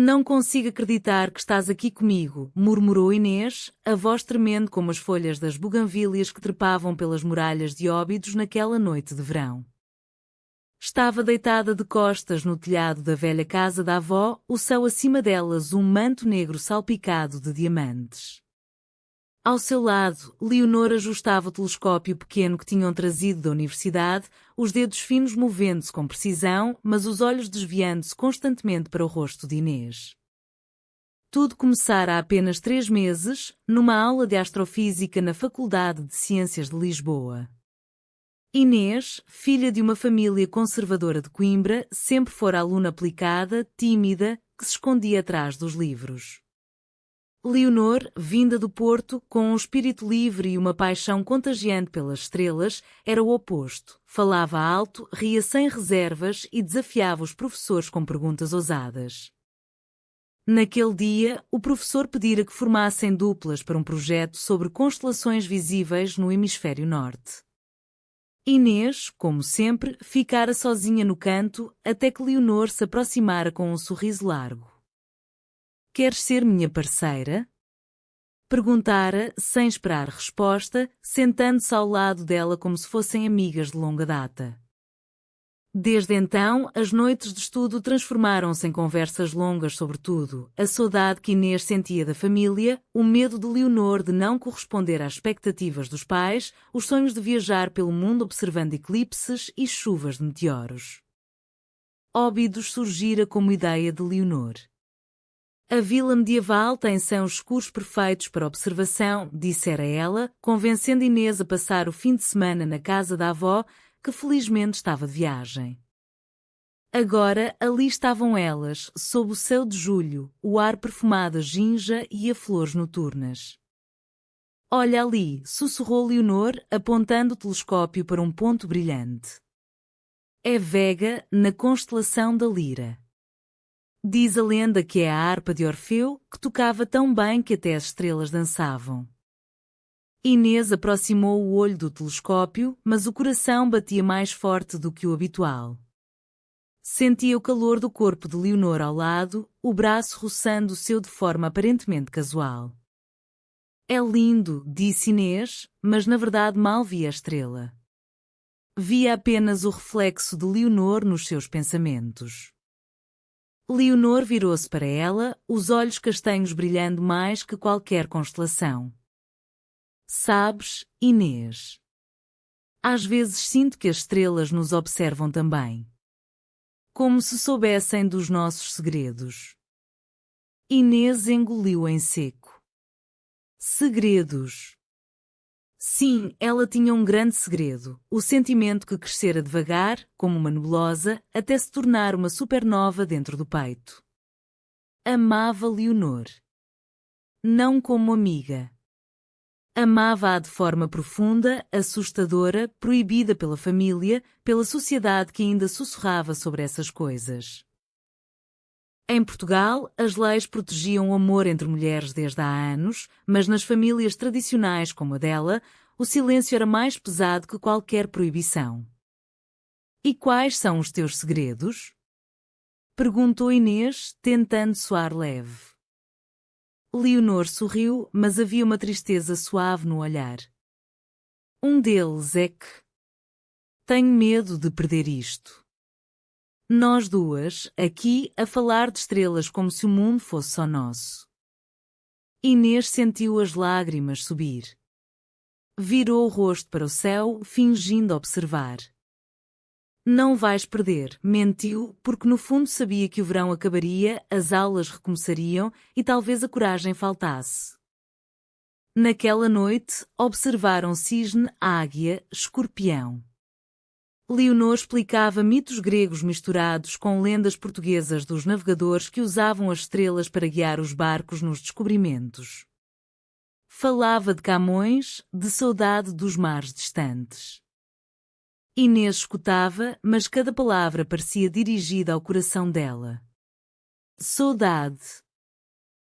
Não consigo acreditar que estás aqui comigo, murmurou Inês, a voz tremendo como as folhas das buganvílias que trepavam pelas muralhas de Óbidos naquela noite de verão. Estava deitada de costas no telhado da velha casa da avó, o céu acima delas um manto negro salpicado de diamantes. Ao seu lado, Leonor ajustava o telescópio pequeno que tinham trazido da universidade, os dedos finos movendo-se com precisão, mas os olhos desviando-se constantemente para o rosto de Inês. Tudo começara há apenas 3 meses, numa aula de astrofísica na Faculdade de Ciências de Lisboa. Inês, filha de uma família conservadora de Coimbra, sempre fora aluna aplicada, tímida, que se escondia atrás dos livros. Leonor, vinda do Porto, com um espírito livre e uma paixão contagiante pelas estrelas, era o oposto. Falava alto, ria sem reservas e desafiava os professores com perguntas ousadas. Naquele dia, o professor pedira que formassem duplas para um projeto sobre constelações visíveis no hemisfério norte. Inês, como sempre, ficara sozinha no canto, até que Leonor se aproximara com um sorriso largo. Queres ser minha parceira? Perguntara, sem esperar resposta, sentando-se ao lado dela como se fossem amigas de longa data. Desde então, as noites de estudo transformaram-se em conversas longas sobre tudo, a saudade que Inês sentia da família, o medo de Leonor de não corresponder às expectativas dos pais, os sonhos de viajar pelo mundo observando eclipses e chuvas de meteoros. Óbidos surgira como ideia de Leonor. A vila medieval tem céus escuros perfeitos para observação, dissera ela, convencendo Inês a passar o fim de semana na casa da avó, que felizmente estava de viagem. Agora ali estavam elas, sob o céu de julho, o ar perfumado a ginja e a flores noturnas. Olha ali, sussurrou Leonor, apontando o telescópio para um ponto brilhante. É Vega, na constelação da Lira. Diz a lenda que é a harpa de Orfeu, que tocava tão bem que até as estrelas dançavam. Inês aproximou o olho do telescópio, mas o coração batia mais forte do que o habitual. Sentia o calor do corpo de Leonor ao lado, o braço roçando o seu de forma aparentemente casual. É lindo, disse Inês, mas na verdade mal via a estrela. Via apenas o reflexo de Leonor nos seus pensamentos. Leonor virou-se para ela, os olhos castanhos brilhando mais que qualquer constelação. Sabes, Inês, às vezes sinto que as estrelas nos observam também. Como se soubessem dos nossos segredos. Inês engoliu em seco. Segredos. Sim, ela tinha um grande segredo, o sentimento que crescera devagar, como uma nebulosa, até se tornar uma supernova dentro do peito. Amava Leonor. Não como amiga. Amava-a de forma profunda, assustadora, proibida pela família, pela sociedade que ainda sussurrava sobre essas coisas. Em Portugal, as leis protegiam o amor entre mulheres desde há anos, mas nas famílias tradicionais como a dela, o silêncio era mais pesado que qualquer proibição. E quais são os teus segredos? Perguntou Inês, tentando soar leve. Leonor sorriu, mas havia uma tristeza suave no olhar. Um deles é que tenho medo de perder isto. Nós duas, aqui, a falar de estrelas como se o mundo fosse só nosso. Inês sentiu as lágrimas subir. Virou o rosto para o céu, fingindo observar. Não vais perder, mentiu, porque no fundo sabia que o verão acabaria, as aulas recomeçariam e talvez a coragem faltasse. Naquela noite, observaram cisne, águia, escorpião. Leonor explicava mitos gregos misturados com lendas portuguesas dos navegadores que usavam as estrelas para guiar os barcos nos descobrimentos. Falava de Camões, de saudade dos mares distantes. Inês escutava, mas cada palavra parecia dirigida ao coração dela. Saudade.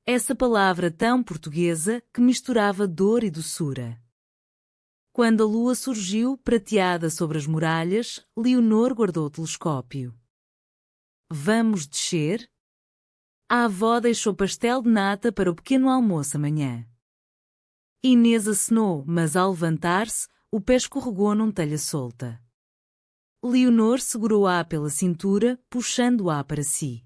Essa palavra tão portuguesa que misturava dor e doçura. Quando a lua surgiu, prateada sobre as muralhas, Leonor guardou o telescópio. Vamos descer? A avó deixou pastel de nata para o pequeno almoço amanhã. Inês acenou, mas ao levantar-se, o pé escorregou num telha solta. Leonor segurou-a pela cintura, puxando-a para si.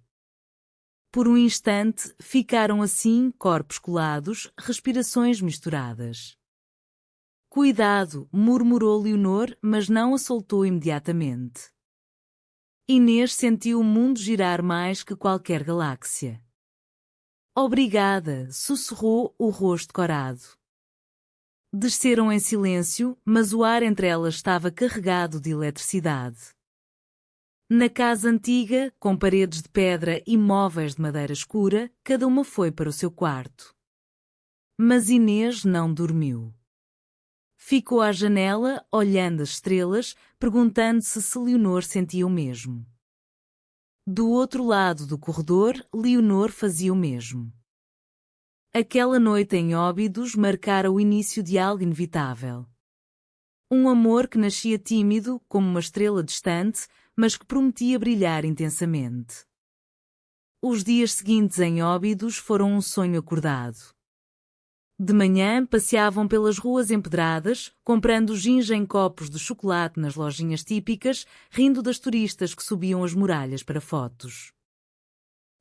Por um instante, ficaram assim, corpos colados, respirações misturadas. Cuidado, murmurou Leonor, mas não a soltou imediatamente. Inês sentiu o mundo girar mais que qualquer galáxia. Obrigada, sussurrou, o rosto corado. Desceram em silêncio, mas o ar entre elas estava carregado de eletricidade. Na casa antiga, com paredes de pedra e móveis de madeira escura, cada uma foi para o seu quarto. Mas Inês não dormiu. Ficou à janela, olhando as estrelas, perguntando-se se Leonor sentia o mesmo. Do outro lado do corredor, Leonor fazia o mesmo. Aquela noite em Óbidos marcara o início de algo inevitável. Um amor que nascia tímido, como uma estrela distante, mas que prometia brilhar intensamente. Os dias seguintes em Óbidos foram um sonho acordado. De manhã passeavam pelas ruas empedradas, comprando ginja em copos de chocolate nas lojinhas típicas, rindo das turistas que subiam as muralhas para fotos.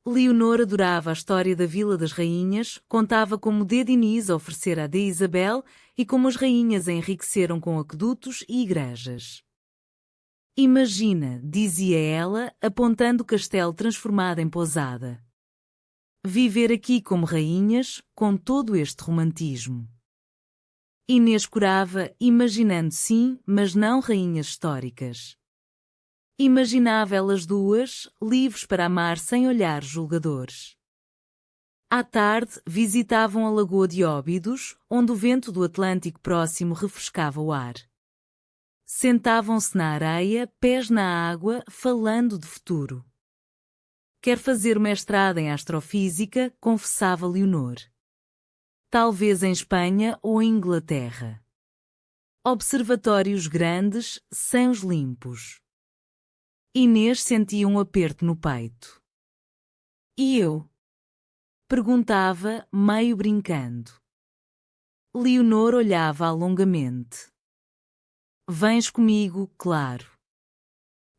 Leonor adorava a história da Vila das Rainhas, contava como D. Diniz oferecera a D. Isabel e como as rainhas a enriqueceram com aquedutos e igrejas. Imagina, dizia ela, apontando o castelo transformado em pousada. Viver aqui como rainhas, com todo este romantismo. Inês corava, imaginando sim, mas não rainhas históricas. Imaginava elas duas, livres para amar sem olhares julgadores. À tarde, visitavam a Lagoa de Óbidos, onde o vento do Atlântico próximo refrescava o ar. Sentavam-se na areia, pés na água, falando de futuro. Quer fazer mestrado em astrofísica, confessava Leonor. Talvez em Espanha ou em Inglaterra. Observatórios grandes, céus limpos. Inês sentia um aperto no peito. E eu? Perguntava, meio brincando. Leonor olhava-a longamente. Vens comigo, claro.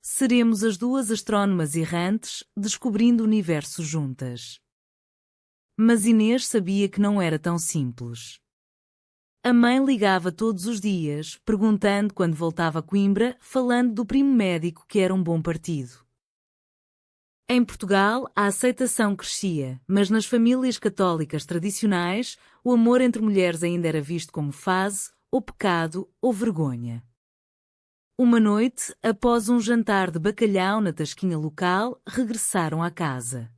Seremos as duas astrônomas errantes, descobrindo o universo juntas. Mas Inês sabia que não era tão simples. A mãe ligava todos os dias, perguntando quando voltava a Coimbra, falando do primo médico que era um bom partido. Em Portugal, a aceitação crescia, mas nas famílias católicas tradicionais, o amor entre mulheres ainda era visto como fase, ou pecado, ou vergonha. Uma noite, após um jantar de bacalhau na tasquinha local, regressaram à casa.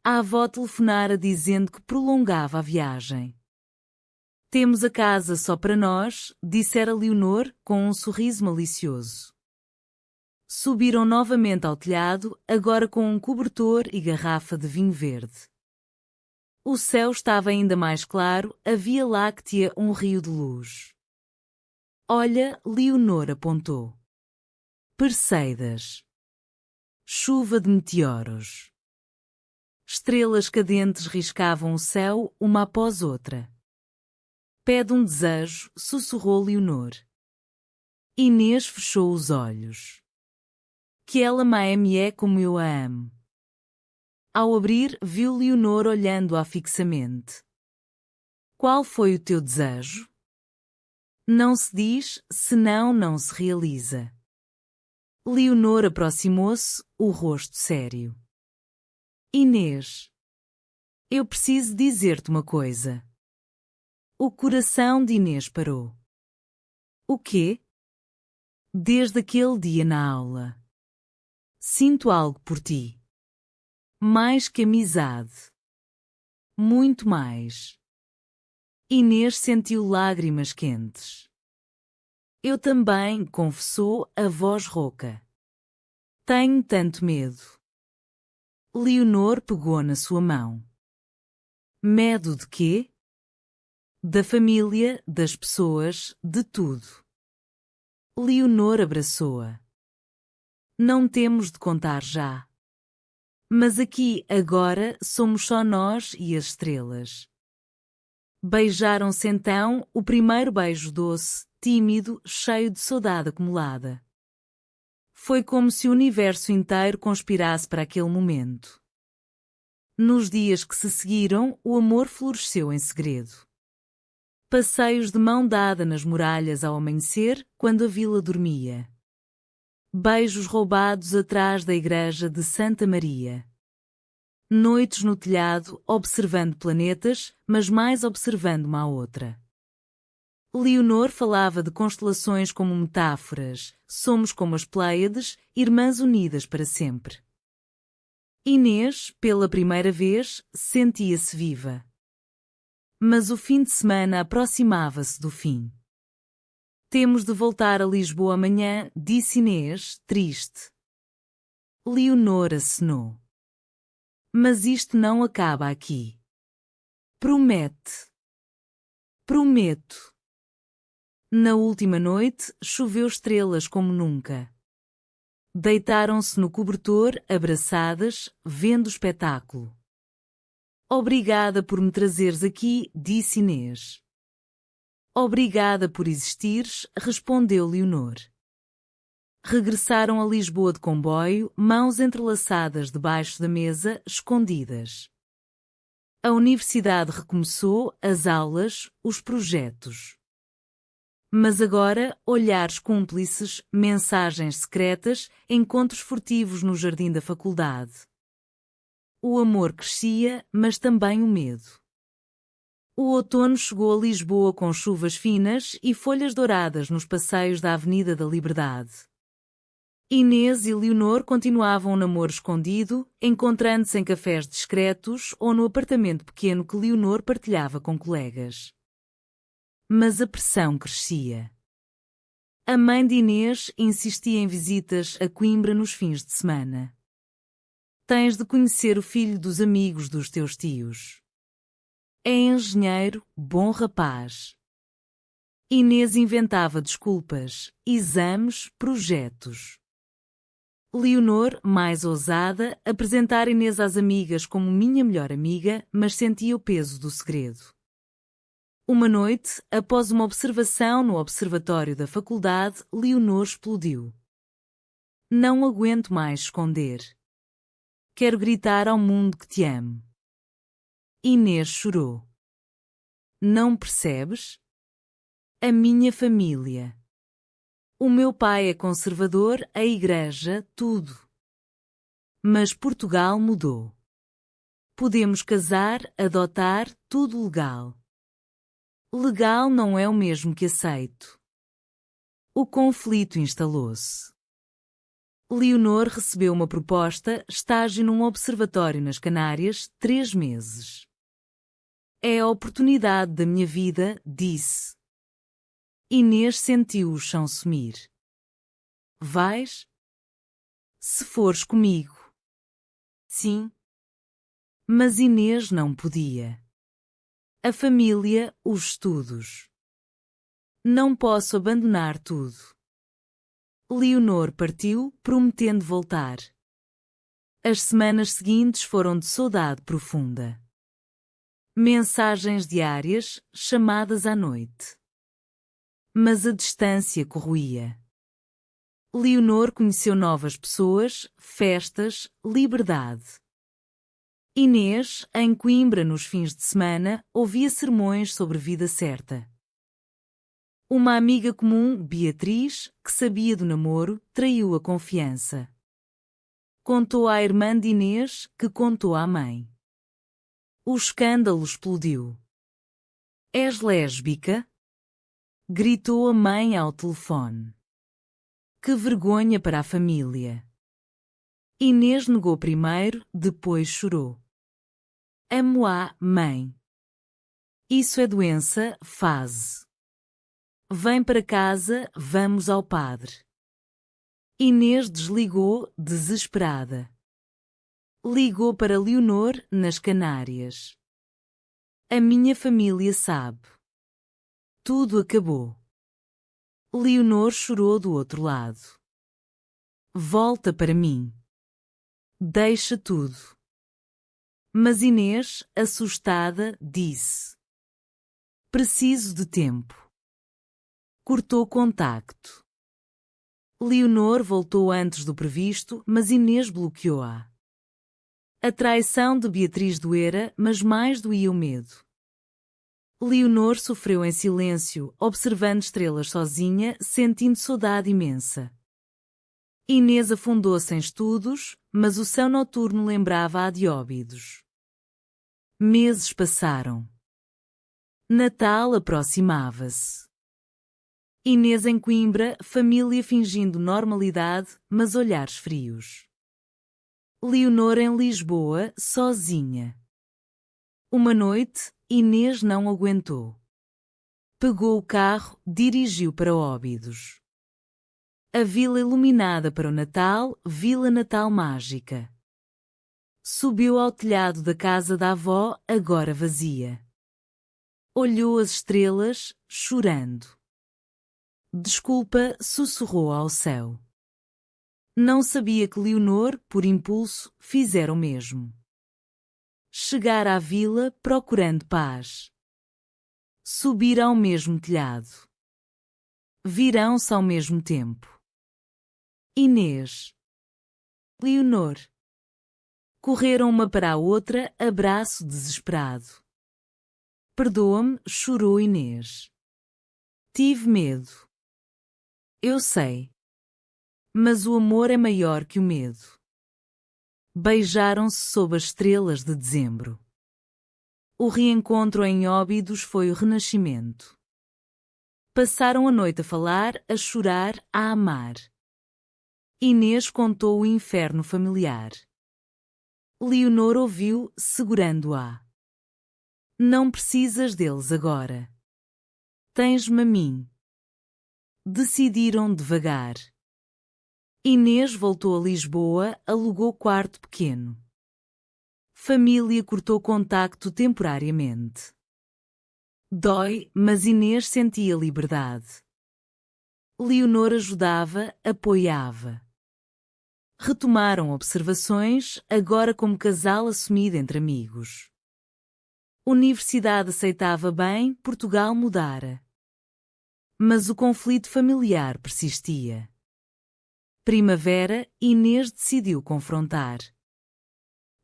A avó telefonara dizendo que prolongava a viagem. Temos a casa só para nós, dissera Leonor, com um sorriso malicioso. Subiram novamente ao telhado, agora com um cobertor e garrafa de vinho verde. O céu estava ainda mais claro, a Via Láctea um rio de luz. Olha, Leonor apontou. Perseidas. Chuva de meteoros. Estrelas cadentes riscavam o céu, uma após outra. Pede um desejo, sussurrou Leonor. Inês fechou os olhos. Que ela me é como eu a amo. Ao abrir, viu Leonor olhando-a fixamente. Qual foi o teu desejo? Não se diz, senão não se realiza. Leonor aproximou-se, o rosto sério. Inês. Eu preciso dizer-te uma coisa. O coração de Inês parou. O quê? Desde aquele dia na aula. Sinto algo por ti. Mais que amizade. Muito mais. Inês sentiu lágrimas quentes. Eu também, confessou, a voz rouca. Tenho tanto medo. Leonor pegou na sua mão. Medo de quê? Da família, das pessoas, de tudo. Leonor abraçou-a. Não temos de contar já. Mas aqui, agora, somos só nós e as estrelas. Beijaram-se então, o primeiro beijo doce, tímido, cheio de saudade acumulada. Foi como se o universo inteiro conspirasse para aquele momento. Nos dias que se seguiram, o amor floresceu em segredo. Passeios de mão dada nas muralhas ao amanhecer, quando a vila dormia. Beijos roubados atrás da igreja de Santa Maria. Noites no telhado, observando planetas, mas mais observando uma à outra. Leonor falava de constelações como metáforas, somos como as Pléiades, irmãs unidas para sempre. Inês, pela primeira vez, sentia-se viva. Mas o fim de semana aproximava-se do fim. Temos de voltar a Lisboa amanhã, disse Inês, triste. Leonor acenou. Mas isto não acaba aqui. Promete. Prometo. Na última noite, choveu estrelas como nunca. Deitaram-se no cobertor, abraçadas, vendo o espetáculo. Obrigada por me trazeres aqui, disse Inês. Obrigada por existires, respondeu Leonor. Regressaram a Lisboa de comboio, mãos entrelaçadas debaixo da mesa, escondidas. A universidade recomeçou, as aulas, os projetos. Mas agora, olhares cúmplices, mensagens secretas, encontros furtivos no jardim da faculdade. O amor crescia, mas também o medo. O outono chegou a Lisboa com chuvas finas e folhas douradas nos passeios da Avenida da Liberdade. Inês e Leonor continuavam o namoro escondido, encontrando-se em cafés discretos ou no apartamento pequeno que Leonor partilhava com colegas. Mas a pressão crescia. A mãe de Inês insistia em visitas a Coimbra nos fins de semana. Tens de conhecer o filho dos amigos dos teus tios. É engenheiro, bom rapaz. Inês inventava desculpas, exames, projetos. Leonor, mais ousada, apresentara Inês às amigas como minha melhor amiga, mas sentia o peso do segredo. Uma noite, após uma observação no observatório da faculdade, Leonor explodiu. Não aguento mais esconder. Quero gritar ao mundo que te amo. Inês chorou. Não percebes? A minha família. O meu pai é conservador, a igreja, tudo. Mas Portugal mudou. Podemos casar, adotar, tudo legal. Legal não é o mesmo que aceito. O conflito instalou-se. Leonor recebeu uma proposta, estágio num observatório nas Canárias, 3 meses. É a oportunidade da minha vida, disse. Inês sentiu o chão sumir. Vais? Se fores comigo. Sim. Mas Inês não podia. A família, os estudos. Não posso abandonar tudo. Leonor partiu, prometendo voltar. As semanas seguintes foram de saudade profunda. Mensagens diárias, chamadas à noite. Mas a distância corroía. Leonor conheceu novas pessoas, festas, liberdade. Inês, em Coimbra nos fins de semana, ouvia sermões sobre vida certa. Uma amiga comum, Beatriz, que sabia do namoro, traiu a confiança. Contou à irmã de Inês, que contou à mãe. O escândalo explodiu. És lésbica? Gritou a mãe ao telefone. Que vergonha para a família. Inês negou primeiro, depois chorou. Amo-a, mãe. Isso é doença, fase. Vem para casa, vamos ao padre. Inês desligou, desesperada. Ligou para Leonor, nas Canárias. A minha família sabe. Tudo acabou. Leonor chorou do outro lado. Volta para mim. Deixa tudo. Mas Inês, assustada, disse: preciso de tempo. Cortou contacto. Leonor voltou antes do previsto, mas Inês bloqueou-a. A traição de Beatriz doera, mas mais doía o medo. Leonor sofreu em silêncio, observando estrelas sozinha, sentindo saudade imensa. Inês afundou-se em estudos, mas o céu noturno lembrava-a de Óbidos. Meses passaram. Natal aproximava-se. Inês em Coimbra, família fingindo normalidade, mas olhares frios. Leonor em Lisboa, sozinha. Uma noite, Inês não aguentou. Pegou o carro, dirigiu para Óbidos. A vila iluminada para o Natal, Vila Natal mágica. Subiu ao telhado da casa da avó, agora vazia. Olhou as estrelas, chorando. Desculpa, sussurrou ao céu. Não sabia que Leonor, por impulso, fizera o mesmo. Chegar à vila procurando paz. Subir ao mesmo telhado. Virão-se ao mesmo tempo. Inês. Leonor. Correram uma para a outra, abraço desesperado. Perdoa-me, chorou Inês. Tive medo. Eu sei. Mas o amor é maior que o medo. Beijaram-se sob as estrelas de dezembro. O reencontro em Óbidos foi o renascimento. Passaram a noite a falar, a chorar, a amar. Inês contou o inferno familiar. Leonor ouviu, segurando-a. Não precisas deles agora. Tens-me a mim. Decidiram devagar. Inês voltou a Lisboa, alugou quarto pequeno. Família cortou contacto temporariamente. Dói, mas Inês sentia liberdade. Leonor ajudava, apoiava. Retomaram observações, agora como casal assumido entre amigos. Universidade aceitava bem, Portugal mudara. Mas o conflito familiar persistia. Primavera, Inês decidiu confrontar.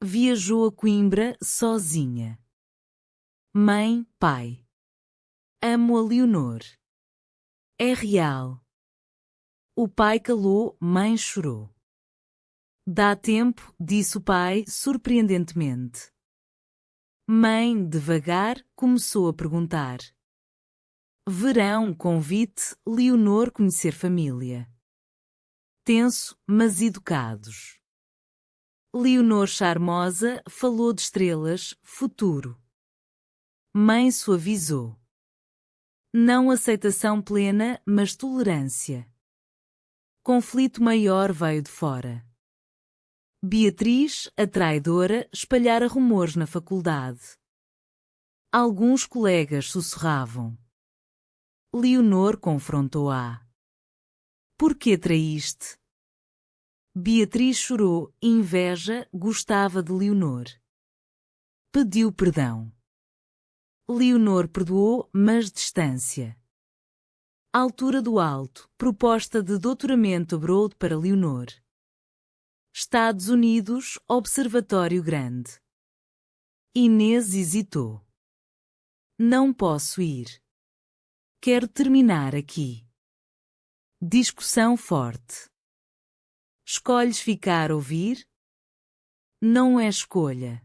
Viajou a Coimbra sozinha. Mãe, pai. Amo a Leonor. É real. O pai calou, mãe chorou. Dá tempo, disse o pai, surpreendentemente. Mãe, devagar, começou a perguntar. Verão, convite, Leonor conhecer família. Tenso, mas educados. Leonor charmosa, falou de estrelas, futuro. Mãe suavizou. Não aceitação plena, mas tolerância. Conflito maior veio de fora. Beatriz, a traidora, espalhara rumores na faculdade. Alguns colegas sussurravam. Leonor confrontou-a. Por que traíste? Beatriz chorou, inveja, gostava de Leonor. Pediu perdão. Leonor perdoou, mas distância. Altura do Alto, proposta de doutoramento abroad para Leonor. Estados Unidos, Observatório Grande. Inês hesitou. Não posso ir. Quero terminar aqui. Discussão forte. Escolhes ficar ouvir? Não é escolha.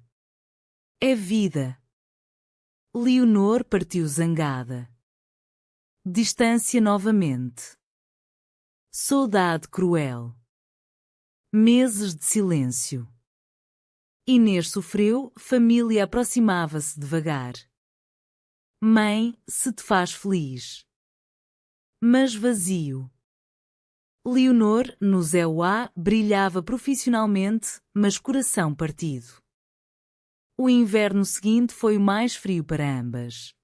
É vida. Leonor partiu zangada. Distância novamente. Saudade cruel. Meses de silêncio. Inês sofreu, família aproximava-se devagar. Mãe, se te faz feliz. Mas vazio. Leonor, no ZEUA, brilhava profissionalmente, mas coração partido. O inverno seguinte foi o mais frio para ambas.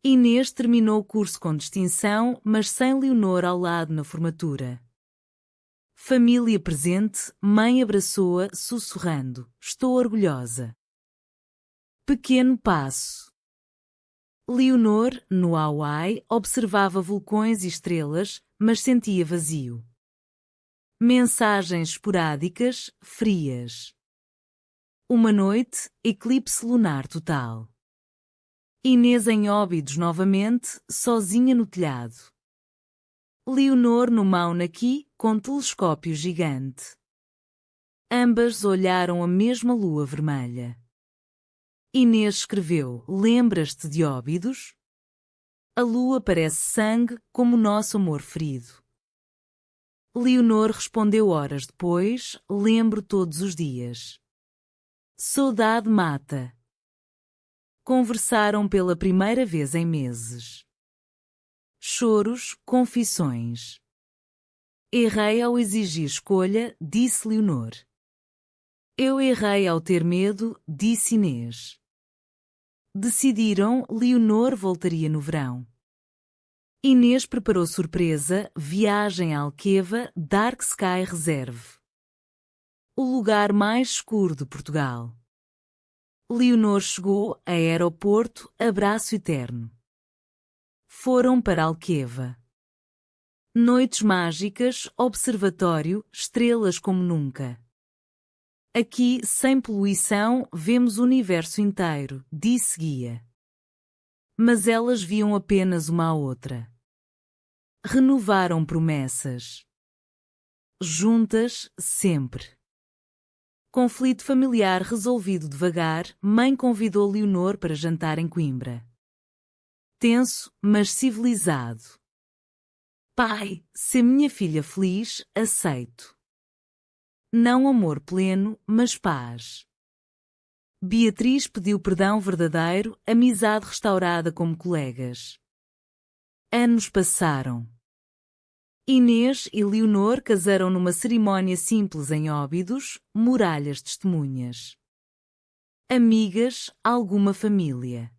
Inês terminou o curso com distinção, mas sem Leonor ao lado na formatura. Família presente, mãe abraçou-a, sussurrando: estou orgulhosa. Pequeno passo. Leonor, no Hawaii, observava vulcões e estrelas, mas sentia vazio. Mensagens esporádicas, frias. Uma noite, eclipse lunar total. Inês em Óbidos novamente, sozinha no telhado. Leonor no Mauna Kea, com telescópio gigante. Ambas olharam a mesma lua vermelha. Inês escreveu: lembras-te de Óbidos? A lua parece sangue, como o nosso amor ferido. Leonor respondeu horas depois: lembro todos os dias. Saudade mata. Conversaram pela primeira vez em meses. Choros, confissões. Errei ao exigir escolha, disse Leonor. Eu errei ao ter medo, disse Inês. Decidiram, Leonor voltaria no verão. Inês preparou surpresa, viagem a Alqueva, Dark Sky Reserve. O lugar mais escuro de Portugal. Leonor chegou, aeroporto, abraço eterno. Foram para Alqueva. Noites mágicas, observatório, estrelas como nunca. Aqui, sem poluição, vemos o universo inteiro, disse Guia. Mas elas viam apenas uma à outra. Renovaram promessas. Juntas, sempre. Conflito familiar resolvido devagar, mãe convidou Leonor para jantar em Coimbra. Tenso, mas civilizado. Pai, se minha filha feliz, aceito. Não amor pleno, mas paz. Beatriz pediu perdão verdadeiro, amizade restaurada como colegas. Anos passaram. Inês e Leonor casaram numa cerimónia simples em Óbidos, muralhas testemunhas. Amigas, alguma família.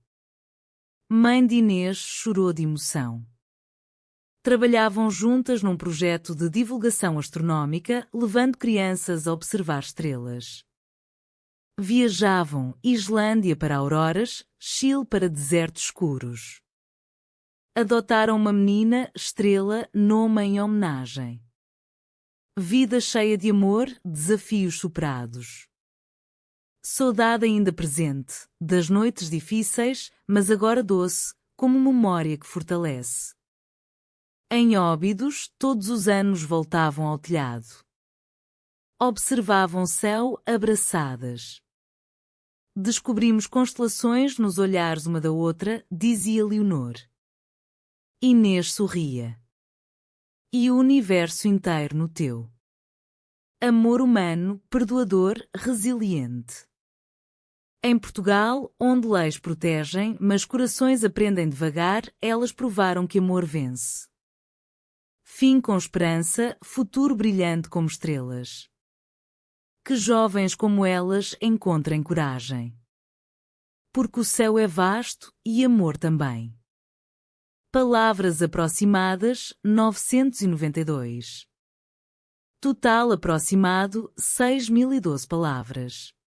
Mãe de Inês chorou de emoção. Trabalhavam juntas num projeto de divulgação astronómica, levando crianças a observar estrelas. Viajavam, Islândia para auroras, Chile para desertos escuros. Adotaram uma menina, Estrela, nome em homenagem. Vida cheia de amor, desafios superados. Saudade ainda presente, das noites difíceis, mas agora doce, como memória que fortalece. Em Óbidos, todos os anos voltavam ao telhado. Observavam o céu, abraçadas. Descobrimos constelações nos olhares uma da outra, dizia Leonor. Inês sorria. E o universo inteiro no teu. Amor humano, perdoador, resiliente. Em Portugal, onde leis protegem, mas corações aprendem devagar, elas provaram que amor vence. Fim com esperança, futuro brilhante como estrelas. Que jovens como elas encontrem coragem. Porque o céu é vasto e amor também. Palavras aproximadas, 992. Total aproximado, 6.012 palavras.